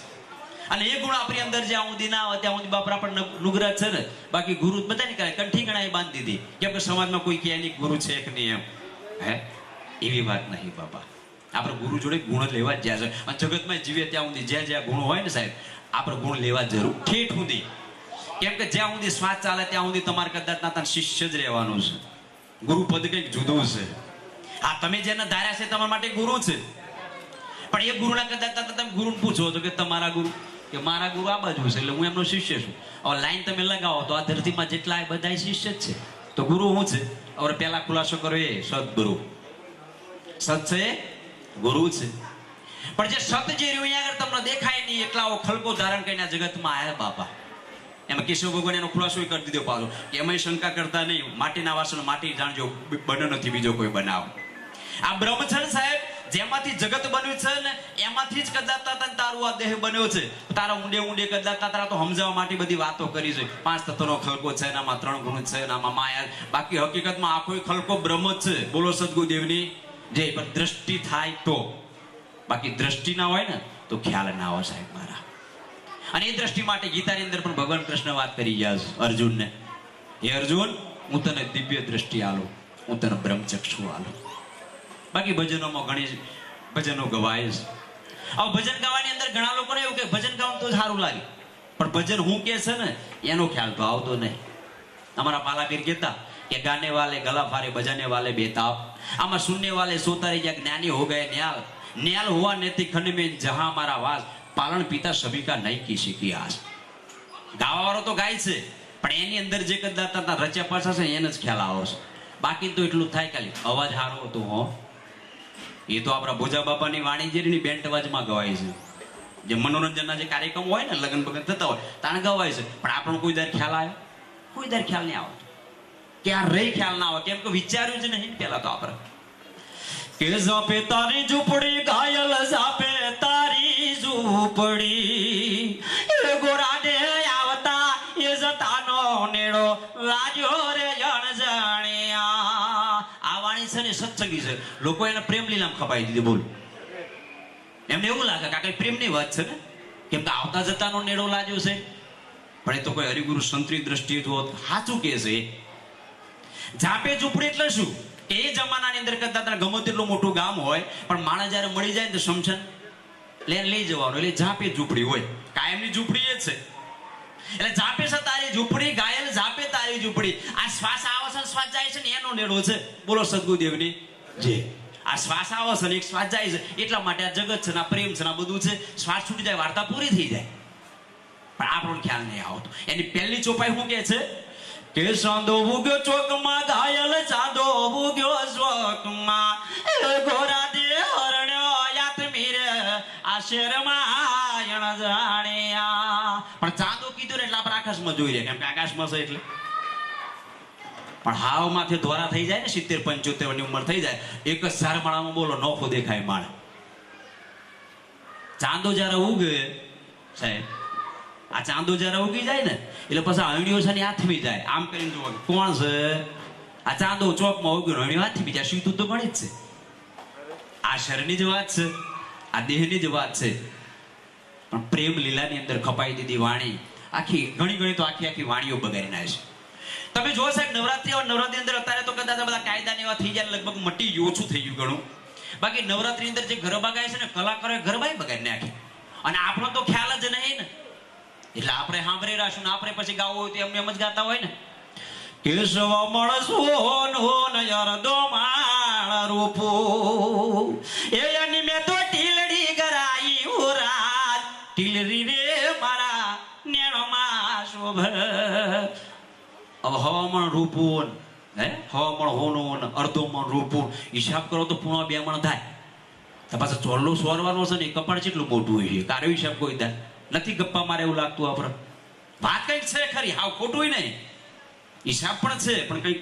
અને એ ગુણ આપણી અંદર જ્યાં સુધી ના આવે ત્યાં સુધી બાપરા પણ નુગરા છે ને. બાકી ગુરુ બધા ને કરે કંઠી ગણાય બાંધી દીધી, કેમ કે સમાજમાં કોઈ કે એની ગુરુ છે કે નહીં એમ. હે એવી વાત નહીં બાપા. આપણે ગુરુ જોડે ગુણ લેવા જ જ્યાં છે, અને જગતમાં જીવે ત્યાં સુધી જ્યાં જ્યાં ગુણ હોય ને સાહેબ, આપણે ગુણ લેવા જરૂર ઠેઠ સુધી. કેમ કે જ્યાં સુધી શ્વાસ ચાલે ત્યાં સુધી તમારે કદાચ ના શિષ્ય જ રહેવાનું છે. ગુરુ પદ કંઈક જુદું છે. હા, તમે જેને ધાર્યા છે તમારા માટે ગુરુ છે, પણ એ ગુરુના કદાચ તમે ગુરુને પૂછો તો કે તમારા ગુરુ કે મારા ગુરુ આ બાજુ છે એટલે હું એમનો શિષ્ય છું. હવે લાઈન તમે લગાવો તો આ ધરતીમાં જેટલા બધા શિષ્ય જ છે. તો ગુરુ શું છે? હવે પહેલા ખુલાસો કરો એ સદગુરુ. સત છે ગુરુ છે. પણ જે સત જે રહ્યું અહીંયા આગળ તમને દેખાય નહીં એટલા ખલકો ધારણ કરીને આ જગતમાં આવ્યા બાપા. એમાં કેશવ ભગવાન એનો ખુલાસો કરી દીધો પાછો કે એમાં શંકા કરતા નહીં, માટીના વાસણ માટી જાણજો, બન્યો નથી બીજો કોઈ બનાવ. આ બ્રહ્મ છે ને સાહેબ, જેમાંથી જગત બન્યું છે ને એમાંથી જ કદાચ તારું આ દેહ બન્યો છે. તારા ઊંડે ઊંડે કદાચ તારા તો સમજાવવા માટે બધી વાતો કરી છે. 5 તત્વનો ખલકો છે, એનામાં 3 ગુણ છે, એનામાં માયા. બાકી હકીકતમાં આખો ખલકો બ્રહ્મ જ છે. બોલો સદગુરુદેવની જય. પણ દ્રષ્ટિ થાય તો, બાકી દ્રષ્ટિ ના હોય ને તો ખ્યાલ ના આવે સાહેબ મારા. અને એ દ્રષ્ટિ માટે ગીતાની અંદર પણ ભગવાન કૃષ્ણ વાત કરી ગયા છે અર્જુનને. હે અર્જુન, હું તને દિવ્ય દ્રષ્ટિ આલું, હું તને બ્રહ્મચક્ષુ આલું. બાકી ભજનોમાં ઘણી ભજનો ગવાય છે. હવે ભજન ગાવાની અંદર ઘણા લોકોને એવું કે ભજન ગાવાનું તો સારું લાગે, પણ ભજન હું કે છે ને એનો ખ્યાલ તો આવતો નહીં. અમારા પાલાપીર કહેતા કે ગાને વાલે ગલા ફારે બજાને વાલે બેતાબ, આમાં સુનને વાલે સોતારી જ્યાં જ્ઞાની હો ગયે ન્યાલ, न्याल हुआ नेति खंड में जहां हमारा वास, पालन पिता सभी का नहीं किसी की आस. गावा वाળો તો ગાય છે, પણ એની અંદર જે કદાચ રચ્યા પાછા છે એને જ ખ્યાલ આવે છે. બાકી તો એટલું થાય ખાલી અવાજ સારો હતો હો. એ તો આપણા ભોજા બાપાની વાણી જેની બેન્ટ અવાજમાં ગવાય છે. જે મનોરંજનના જે કાર્યક્રમ હોય ને લગ્ન બગન થતા હોય તાણે ગવાય છે, પણ આપણને કોઈ દર ખ્યાલ આવ્યો? કોઈ દર ખ્યાલ નહીં આવતો. ક્યાં રહી ખ્યાલ ના આવે, કેમ કે વિચાર્યું જ નહીં પેલા તો આપણે કે ઝાપે તારી ઝૂંપડી ઘાયલ ઝાપે તારી ઝૂંપડી, એ ગોરા દે આવતા એ જતાનો નેડો લાગ્યો રે અણજાણ્યા. આ વાણી છે ને સત્સંગી છે. લોકો એને પ્રેમ લીલામાં ખપાઈ દીધી. બોલ, એમને એવું લાગે કે આ કઈ પ્રેમની વાત છે ને, કેમ કે આવતા જતાનો નેડો લાગ્યો છે. પણ એ તો કોઈ હરિગુરુ સંતની દ્રષ્ટિએ જુઓ સાચું કે છે. ઝાપે ઝૂંપડી એટલે શું? એ જમાનાની અંદર કદાચ ગમે તેટલું મોટું ગામ હોય, પણ માણસ જયારે મળી જાય ને તો સમસન લઈને લઈ જવાનું, એટલે ઝાપે ઝૂંપડી હોય. કાયમની ઝૂંપડી એ છે. એટલે ઝાપે છે તારી ઝૂંપડી, ઘાયલ ઝાપે તારી ઝૂંપડી. આ શ્વાસ આવે છે શ્વાસ જાય છે ને એનો નેડો છે. બોલો સદગુરુદેવની જય. આ શ્વાસ આવે છે ને એક શ્વાસ જાય છે, એટલા માટે આ જગત છે ને આ પ્રેમ છે ને આ બધું છે. શ્વાસ છૂટી જાય વાર્તા પૂરી થઈ જાય, પણ આપણો ખ્યાલ નહીં આવતો. એની પહેલી ચોપાઈ શું કે છે કે ચાંદો ઉગ્યો ચોકમાં, ઘાયલ ચાંદો ઉગ્યો ચોકમાં, ગોરા દે હરણ્યો યાતમીર આ શેરમાં જાણ્યા. પણ ચાંદો કીધું ને એટલે આપણે આકાશમાં જોઈ રહ્યા, કેમ કે આકાશમાં છે એટલે. પણ હાવ માથે ધોરા થઈ જાય ને 70-75 ની ઉંમર થઈ જાય, એક જ ઝારમાળામાં બોલો નોખો દેખાય માળ. ચાંદો જયારે ઉગે સાહેબ, આ ચાંદો જયારે ઉગી જાય ને એટલે પછી હણીઓ છે ને હાથમી જાય. આમ કરીને જોવા કોણ છે આ ચાંદો ચોકમાં ઉગ્યો, હણીઓ હાથમી જાય. સીધું તો ગણી જ છે. આ શરીરની જ વાત છે, આ દેહની જ વાત છે. પણ પ્રેમ લીલાની અંદર ખપાઈ દીધી વાણી. આખી ઘણી તો આખી વાણીઓ બગાડી નાખે છે. તમે જો સાહેબ નવરાત્રી અંદર અત્યારે તો કદાચ બધા કાયદા એવા થઈ જાય, લગભગ મટી ગયું, ઓછું થઈ ગયું ઘણું. બાકી નવરાત્રી અંદર જે ગરબા ગાય છે ને કલાકારો ગરબા બગાડી નાખે, અને આપણો તો ખ્યાલ જ નહીં ને. એટલે આપણે સાંભળી રાશું ને આપણે પછી ગાવું હોય તો એમને એમ જ ગાતા હોય ને. કેશવ મળસ હોન હોન યાર દો માળ રૂપો, એ એની મે તો ટીલડી ગરાઈ ઉરાત, ટીલરી રે મારા નેણમાં શોભ. હવે હવામણ રૂપું હે, હવામણ હોનું અડધો મણ રૂપું, હિસાબ કરો તો પૂર્ણ 2 મણ થાય. તો પાછું ચોરલો સોરવાનો છે ને કપાળ કેટલું મોટું હોય છે, કાર્યો હિસાબ કોઈ થાય નથી. ગપ્પા મારે એવું લાગતું આપણે. વાત કઈક છે ખરી, હાવ ખોટું નહીં, હિસાબ પણ છે, પણ કઈક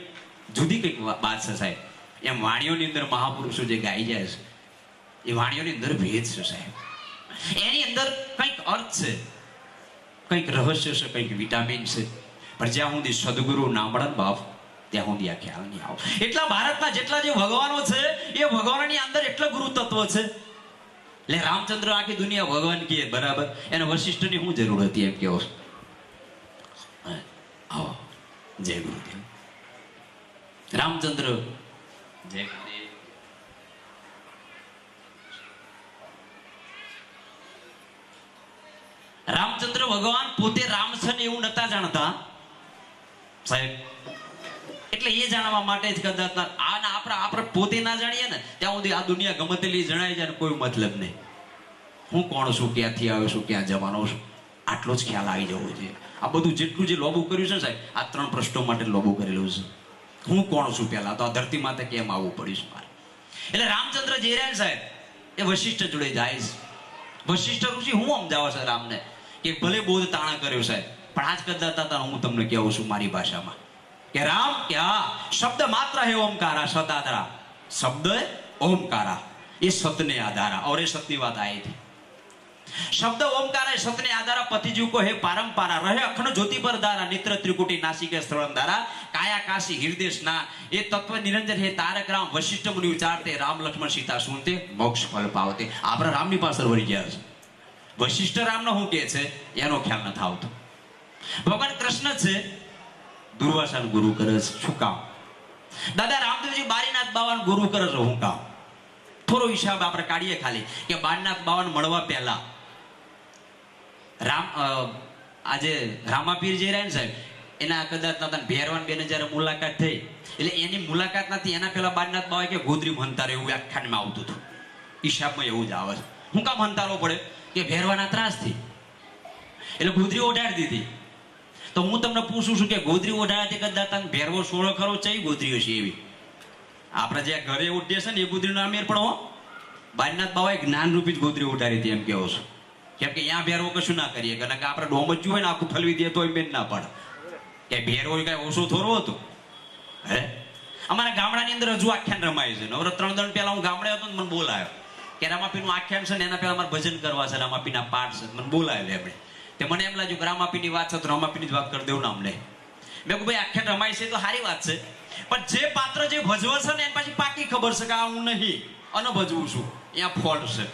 જુદી કઈક વાત છે સાહેબ. એમ વાણીઓની અંદર મહાપુરુષો જે ગાઈ જાય છે એ વાણીઓની અંદર ભેદ છે સાહેબ. એની અંદર કંઈક અર્થ છે, કંઈક રહસ્ય છે, કંઈક વિટામિન છે. પણ જ્યાં સુધી સદગુરુ ના મળે બાપ, ત્યાં સુધી આ ખ્યાલ નહીં આવે. એટલા ભારતના જેટલા જે ભગવાનો છે એ ભગવાનની અંદર એટલા ગુરુ તત્વ છે. એટલે રામચંદ્ર આખી દુનિયા ભગવાન કહે બરાબર, એને વશિષ્ઠની શું જરૂર હતી એમ કેવો. આવો જય ગુરુદેવ. રામચંદ્ર જય ગુરુદેવ. રામચંદ્ર ભગવાન પોતે રામ છે ને એવું નતા જાણતા સાહેબ. એટલે એ જાણવા માટે જ કદાચ આપણે પોતે ના જાણીએ ને ત્યાં સુધી આ દુનિયા ગમે તેટલી જણાય જાય કોઈ મતલબ નહીં. હું કોણ છું, ક્યાંથી આવ્યો છું, ક્યાં જવાનો છું, આટલો જ ખ્યાલ આવી જવો જોઈએ. આ બધું જેટલું જે લોબું કર્યું છે સાહેબ, આ 3 પ્રશ્નો માટે લોબું કરેલું છે. હું કોણ છું પહેલા તો, આ ધરતી માથે કેમ આવવું પડ્યું છે મારે. એટલે રામચંદ્ર જે રહ્યા સાહેબ એ વશિષ્ઠ જોડે જાય છે. વશિષ્ઠ ઋષિ હું સમજાવો છે રામને કે ભલે બોધ તાણા કર્યો સાહેબ, પણ આજ કદાચ હું તમને કહું છું મારી ભાષામાં કે રામ કે હા શબ્દ માત્ર હે ઓમકારા સત આધારા. શબ્દ ઓમકારા એ સતને આધારા और ये सत्य बात आई थी. शब्द ओमकार है सतने आधारा पतिजीव को है पारंपारा रहे अखंड ज्योति पर दारा नेत्र त्रिकुटी नासिके श्रवण दारा काया काशी हृदय स्ना ये तत्व निरंजन है तारक राम वशिष्ठ मुनि उचारते राम लक्ष्मण सीता सुनते मोक्ष फल पावते. આપણે રામની પાસે વળી ગયા છે. વશિષ્ઠ રામનો શું કહે છે એનો ખ્યાલ ન થાવતો. ભગવાન કૃષ્ણ છે દુર્વાસાનું ગુરુ કરે છે. શું કામ? દાદા રામદેવજી બારીનાથ બાવાનું ગુરુ કરે છે. શું કામ? થોડો હિસાબ આપણે કાઢીએ ખાલી કે બારીનાથ બાવાને મળવા પહેલા આજે રામાપીર જે રહ્યા ને સાહેબ એના કદાચ ભેરવાન બેને જયારે મુલાકાત થઈ એટલે એની મુલાકાત નથી એના પેલા બારીનાથ બાવા કે ગોદરી હંતારો એવું વ્યાખ્યાનમાં આવતું હતું. હિસાબમાં એવું જ આવે છે. શું કામ હંતારો પડે કે ભેરવાના ત્રાસથી એટલે ગોદરી ઓઢાડી દીધી. તો હું તમને પૂછું છું કે ગોદરી ઓઢાડતી કદાચ ભેરવો સોળો ખરો ચઈ ગોદરીઓ છે એવી આપણે જે ઘરે ઉઠીએ છે ને એ ગોદરીનું નામ પણ હો બારીનાથ બાવાએ જ્ઞાન રૂપી જ ગોદરી ઉઠાડી હતી એમ કેવો છું. કેમ કે અહીંયા ભેરવો કશું ના કરીએ કારણ કે આપણે ડોમ જ હોય ને આખું ઠલવી દે તો મેન ના પડે કે ભેરવો કઈ ઓછો થોડો હતો. હે અમારા ગામડાની અંદર હજુ આખ્યાન રમાય છે. હવે 3 દણ પહેલા હું ગામડે હતો ને મને બોલાયો કે રામાપીનું આખ્યાન છે ને એના પહેલા મારે ભજન કરવા છે, રામાપીના પાઠ છે. મને બોલાયો એમણે તે મને એમ લાગ્યું કે રામાપીની વાત છે તો રામાપીની જ વાત કરી દેવું નામ લે. મેં કહું ભાઈ આખ્યાન રમાય છે તો સારી વાત છે, પણ જે પાત્ર જે ભજવે છે ને એની પાછી પાકી ખબર છે કે આ હું નહીં અને ભજવું છું અહીંયા ફોલ્ટ છે.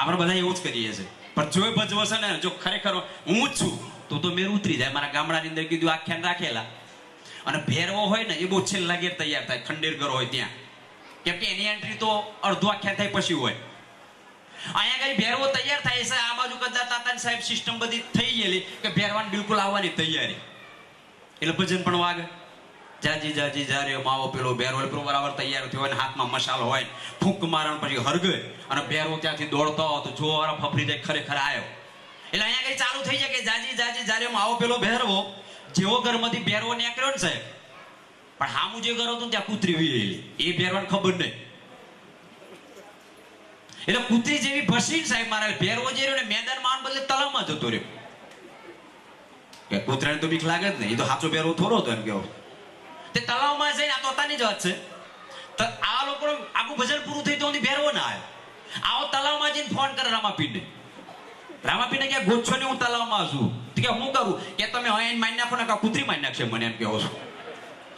આપણે બધા એવું જ કરીએ છીએ. પણ જો ભજવે છે ને જો ખરેખર હું જ છું તો મેર ઉતરી જાય. મારા ગામડાની અંદર કીધું આખ્યાન રાખેલા અને ભેરવો હોય ને એ બહુ છેલ્લા ઘેર તૈયાર થાય ખંડેરગર હોય ત્યાં કેમ કે એની એન્ટ્રી તો અડધો આખ્યાન થાય પછી હોય. અહીંયા કઈ ભેરવો તૈયાર થાય છે આ બાજુ કદાચ તાતાની સાહેબ સિસ્ટમ બધી થઈ ગયેલી કે ભેરવાન બિલકુલ આવવાની તૈયારી એટલે ભજન પણ વાગે જાજી જાજી જારે માવો પેલો ભેરવો બરાબર તૈયાર થયો હોય હાથમાં મસાલો હોય ફૂંક મારણ પછી હરગે અને ભેરવો ત્યાંથી દોડતો હોય તો જોવાળા ફફરી જાય ખરેખર આવ્યો. એટલે અહીંયા કઈ ચાલુ થઈ જાય કે જાજી જાજી જારે માવો પેલો ભેરવો જેવો ઘરમાંથી ભેરવો નીકળ્યો ને સાહેબ પણ હામું જે ઘર હતું ત્યાં કૂતરી વીરેલી એ ભેરવાને ખબર નહીં એટલે કૂતરી જેવી ભસી સાહેબ મારા ભેરવો જે રહ્યો ને મેદાનમાં બદલે તળાવમાં જતો રહ્યો કે કૂતરાને તો બીક લાગે જ નહીં, એ તો સાચો ભેરવો થોડો હતો એમ કેવો તે તળાવમાં જઈને આ તોતાની જ વાત છે. તો આ લોકો આખું ભજન પૂરું થઈ તો ભેરવો ના આવ્યો. આવો તળાવમાં જઈને ફોન કરે રામાપીરને. રામાપીરને કે ગોછો ને હું તળાવમાં છું કે હું કરું કે તમે હોય મારી નાખો ને કૂતરી મારી નાખશે મને એમ કેવો છો.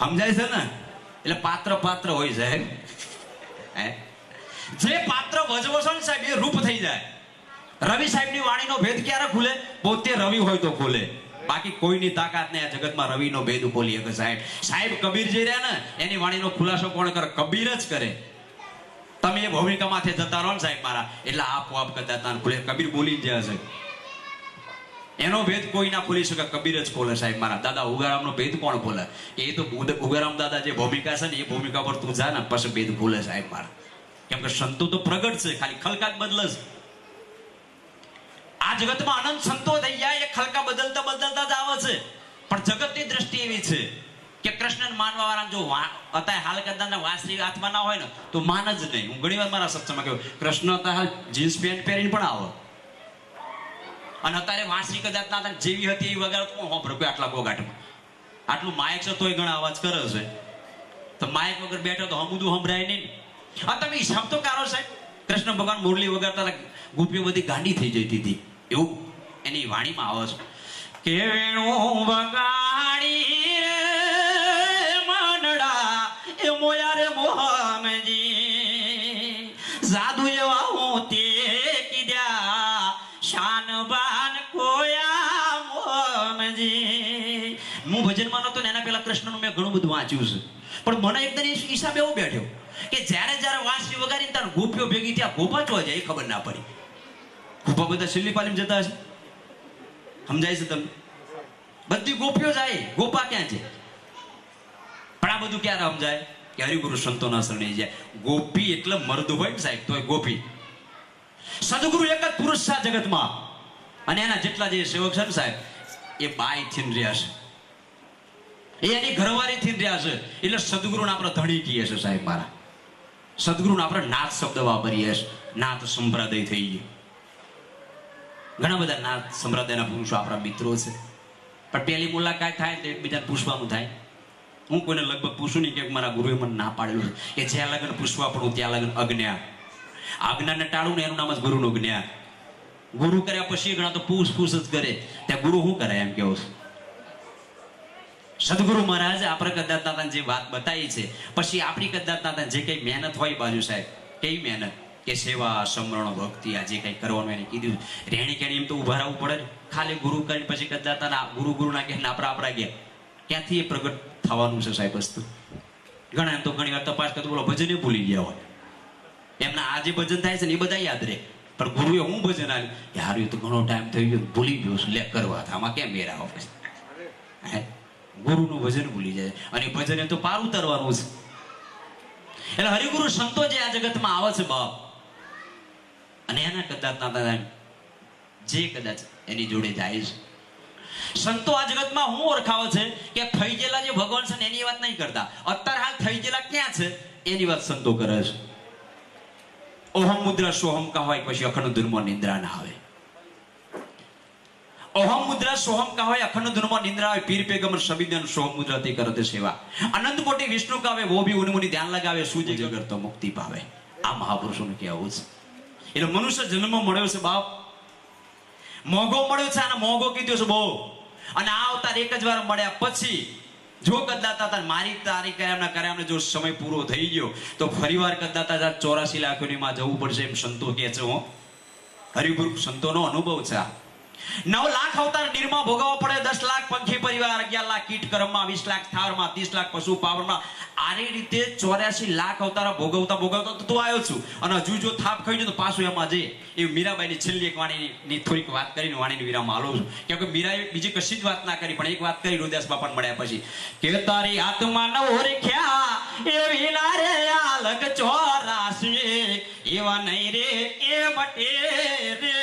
સમજાય છે ને? એટલે પાત્ર હોય સાહેબ. જે પાત્ર ભજવો છો ને સાહેબ એ રૂપ થઈ જાય. રવિ સાહેબની વાણીનો ભેદ ક્યારે ખુલે? પોતે રવિ હોય તો ખુલે, બાકી કોઈની તાકાત નહીં આ જગતમાં રવિનો ભેદ બોલી શકે સાહેબ. સાહેબ કબીર જે રહ્યા ને એની વાણીનો ખુલાસો કોણ કરે? કબીર જ કરે. તમે એ ભૂમિકામાંથી જતા રહો ને સાહેબ મારા એટલે આપોઆપ કદાચ ખુલે. કબીર બોલી જ જાય છે એનો ભેદ કોઈ ના ખોલી શકે, કબીર જ ખોલે સાહેબ મારા. દાદા ઉગારામનો ભેદ કોણ ખોલે? એ તો ઉગારામ દાદા જે ભૂમિકા છે ને એ ભૂમિકા પર તું જા ને પછી ભેદ ખોલે સાહેબ મારા. કેમ કે સંતો તો પ્રગટ છે, ખાલી ખલકાત બદલે છે. આ જગતમાં અનંત સંતો થઈ જાય એ ખલકા બદલતા બદલતા જ આવે છે. પણ જગતની દ્રષ્ટિ એવી છે કે કૃષ્ણને માનવા વાળા જો અત્યારે હાલ કદાચ વાંસળી હાથમાં ના હોય ને તો માન જ નહીં. હું ઘણી વાર મારા સત્સંગમાં કહ્યું કૃષ્ણ અત્યારે હાલ જીન્સ પેન્ટ પહેરીને પણ આવે અને અત્યારે વાંસળી કદાચ ના જેવી હતી એવી વગર તો હોભર કોઈ આટલા ગોગાટમાં આટલું માયક છે તોય ઘણા અવાજ કરે છે. તો માયક વગર બેઠો તો હમુદું સંભળાય નહીં. આ તમે હિસાબ તો કાઢો સાહેબ કૃષ્ણ ભગવાન મુરલી વગાડતા ગોપીઓ બધી ગાંડી થઈ જતી હતી, એવું એની વાણીમાં આવે છે કે વેણું વગાડી મનડા એ મોયા રે મોહમજી સાધુ એવા હું તે કીધા શાનબાન કોયા મોહમજી. હું ભજનમાં નતો ને એના પહેલા કૃષ્ણનું મેં ઘણું બધું વાંચ્યું છે, પણ મને એકદમ હિસાબ એવો બેઠ્યો કે જ્યારે વાંસળી વગાડીને તાર ગોપીઓ ભેગી ત્યાં ગોપા ચો જાય એ ખબર ના પડી. ગોપા બધા શિલ્લી પાલીમ જતા હશે, સમજાય છે તમને? બધી ગોપીઓ જાય, ગોપા ક્યાં છે? પણ આ બધું ક્યારે સમજાય કે હરિગુરુ સંતોના શરણે જાય. ગોપી એટલે મર્દ હોય ને સાહેબ, તો ગોપી. સદગુરુ એક જ પુરુષ છે જગતમાં, અને એના જેટલા જે સેવક છે ને સાહેબ, એ બાય થીન રહ્યા છે, એની ઘરવાળી થી રહ્યા છે. એટલે સદગુરુને આપણે ધણી કહીએ છે સાહેબ મારા. સદગુરુને આપણે નાથ શબ્દ વાપરીએ છીએ. નાથ સંપ્રદાય થઈ ગયો. ઘણા બધા નાથ સંપ્રદાયના પુરુષો આપણા મિત્રો છે, પણ પેલી મુલાકાત થાય તો એકબીજાને પૂછવાનું થાય. હું કોઈને લગભગ પૂછું નહીં કે મારા ગુરુએ મને ના પાડેલું છે કે જ્યાં લગન પૂછવા પડું ત્યાં લગન અજ્ઞા. આજ્ઞાને ટાળું ને એનું નામ જ ગુરુનું જ્ઞાન. ગુરુ કર્યા પછી ઘણા તો પૂછ જ કરે, ત્યાં ગુરુ શું કરે એમ કેવું છે. સદગુરુ મહારાજ આપણે કદાચ જે વાત બતાવી છે, પછી આપણી કદાચ જે કઈ મહેનત હોય બાજુ સાહેબ, કેવી મહેનત કે સેવા સમરણ ભક્તિ આ જે કઈ કરવાનું એને કીધું રેણી કેણી એમ તો ઉભા રહેવું પડે ને. ખાલી ગુરુ કરીને પછી કદાચ ગુરુ ના કે આપણા ગયા ક્યાંથી એ પ્રગટ થવાનું છે સાહેબ વસ્તુ. ઘણા એમ તો ઘણી વાર તપાસ કરતો બોલો ભજને ભૂલી ગયા હોય, એમના આ જે ભજન થાય છે ને એ બધા યાદ રહે, પણ ગુરુએ હું ભજન આવ્યું યાર એ તો ઘણો ટાઈમ થઈ ગયો ભૂલી ગયો છું, લે કરવા આમાં કેમ મેરા આવે. ગુરુનું ભજન ભૂલી જાય, અને ભજન એ તો પાર ઉતરવાનું છે. એટલે હરિગુરુ સંતો જે આ જગતમાં આવે છે બાપ, અને એના કદાચ જે કદાચ એની જોડે જાય છે. સંતો આ જગતમાં હું ઓળખાવે છે કે થઈ ગયેલા જે ભગવાન છે એની વાત નહીં કરતા, અત્યારે હાલ થઈ ગયેલા ક્યાં છે એની વાત સંતો કરે છે. ઓહમ મુદ્રા સોહમ કા હોય પછી અખંડ ધૂનમાં નિંદ્રા ના આવે. ઓહમ મુદ્રા સોહમ કા હોય અખંડ ધૂનમાં નિંદ્રા આવે. પીર પેગમ્બર સબીદન સોહમ મુદ્રા તે કરતે સેવા. અનંત કોટી વિષ્ણુ કાવે વો ભી ઉનમુનિ ધ્યાન લગાવે સૂજે જગર તો મુક્તિ પાવે. આ મહાપુરુષોનું કહેવું છે. એટલે મનુષ્ય જન્મ મળ્યો છે બાપ, મોગો મળ્યો છે, આને મોગો કીધું છે બહુ. અને આ અવતાર એક જ વાર મળ્યા પછી જો કદાચ મારી તારીખ કર્યા જો સમય પૂરો થઈ ગયો તો ફરીવાર કદાચ 84 લાખની માં જવું પડશે એમ સંતો કહે છે. હો હરિગુરુ સંતોનો અનુભવ છે. 9 લાખ અવતાર નિર્મા ભોગવવા પડે, 10 લાખ પંખી પરિવાર, 11 લાખ કીટ કર્મમાં, 20 લાખ થાવરમાં, 30 લાખ પશુ પાવરમાં. આરી રીતે 84 લાખ અવતાર ભોગવતા તો આવ્યો છું. અને હજુ જો થાપ ખાઈ જાય તો પાછું એમાં જઈએ. એ મીરાબાઈની છેલ્લી એક વાણીની થોડીક વાત કરીને વાણીની વિરામ આલું છું. કેમ કે મીરાએ બીજી કશી જ વાત ના કરી, પણ એક વાત કરી રોદાસ બાપાને મળ્યા પછી કે તારી આત્મા ન ઓળખ્યા એવી ના રે આલક 84 એવા નહીં રે એ મટે રે.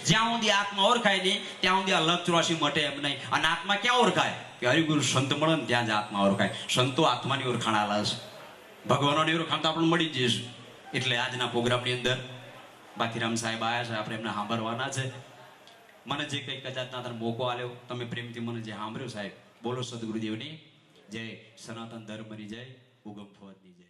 જ્યાં સુધી આત્મા ઓળખાય નહીં ત્યાં સુધી આ લખ 84 મટે એમ નહીં. અને આત્મા ક્યાં ઓળખાય કે હરિગુરુ સંત મળે ને ત્યાં જ આત્મા ઓળખાય. સંતો આત્માની ઓળખાણ આલા છે, ભગવાનોની ઓળખાણ તો આપણે મળી જઈશું. એટલે આજના પ્રોગ્રામની અંદર બાથીરામ સાહેબ આવ્યા છે, આપણે એમને સાંભળવાના છે. મને જે કંઈ કદાચ ના મોકો આલ્યો, તમે પ્રેમથી મને જે સાંભળ્યું સાહેબ, બોલો સદગુરુદેવની જય, સનાતન ધર્મની જય, ઉગમ ફોજની જય.